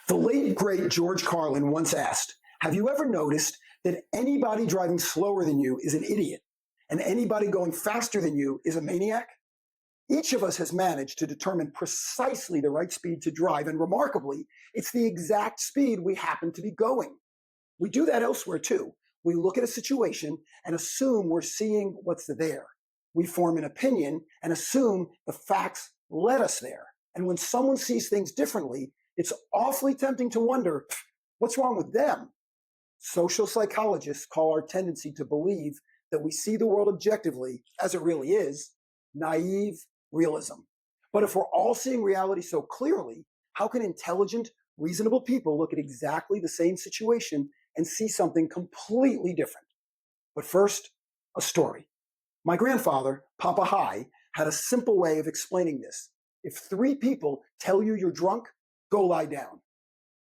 The late, great George Carlin once asked, have you ever noticed that anybody driving slower than you is an idiot and anybody going faster than you is a maniac? Each of us has managed to determine precisely the right speed to drive, and remarkably, it's the exact speed we happen to be going. We do that elsewhere too. We look at a situation and assume we're seeing what's there. We form an opinion and assume the facts led us there. And when someone sees things differently, it's awfully tempting to wonder, what's wrong with them? Social psychologists call our tendency to believe that we see the world objectively, as it really is, naive realism. But if we're all seeing reality so clearly, how can intelligent, reasonable people look at exactly the same situation and see something completely different? But first, a story. My grandfather, Poppa Hi, had a simple way of explaining this. If 3 people tell you you're drunk, go lie down.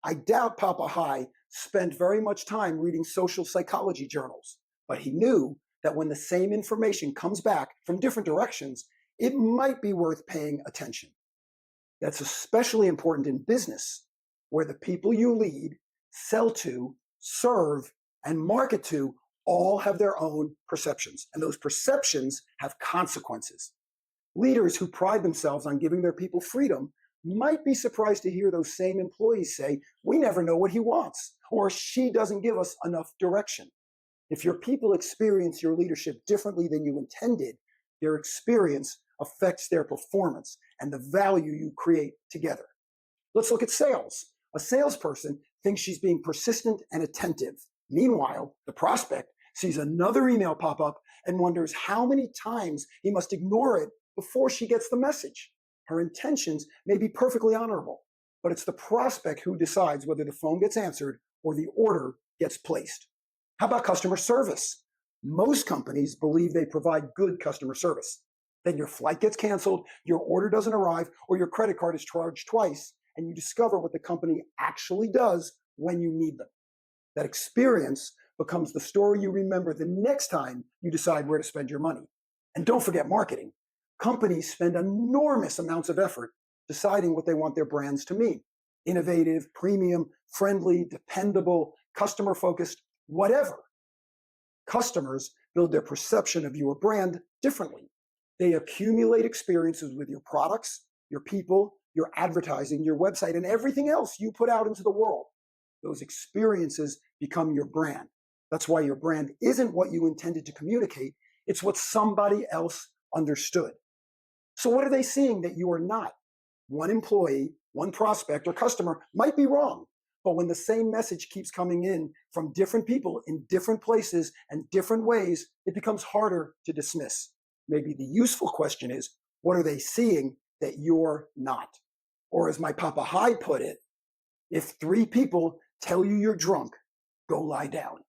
I doubt Poppa Hi spent very much time reading social psychology journals, but he knew that when the same information comes back from different directions, it might be worth paying attention. That's especially important in business, where the people you lead, sell to, serve, and market to all have their own perceptions, and those perceptions have consequences. Leaders who pride themselves on giving their people freedom might be surprised to hear those same employees say, we never know what he wants, or she doesn't give us enough direction. If your people experience your leadership differently than you intended, their experience affects their performance and the value you create together. Let's look at sales. A salesperson thinks she's being persistent and attentive. Meanwhile, the prospect sees another email pop up and wonders how many times he must ignore it before she gets the message. Her intentions may be perfectly honorable, but it's the prospect who decides whether the phone gets answered or the order gets placed. How about customer service? Most companies believe they provide good customer service. Then your flight gets canceled, your order doesn't arrive, or your credit card is charged twice, and you discover what the company actually does when you need them. That experience becomes the story you remember the next time you decide where to spend your money. And don't forget marketing. Companies spend enormous amounts of effort deciding what they want their brands to mean. Innovative, premium, friendly, dependable, customer-focused, whatever. Customers build their perception of your brand differently. They accumulate experiences with your products, your people, your advertising, your website, and everything else you put out into the world. Those experiences become your brand. That's why your brand isn't what you intended to communicate. It's what somebody else understood. So what are they seeing that you are not? One employee, one prospect or customer might be wrong, but when the same message keeps coming in from different people in different places and different ways, it becomes harder to dismiss. Maybe the useful question is, what are they seeing that you're not? Or as my Poppa Hi put it, if 3 people tell you you're drunk, go lie down.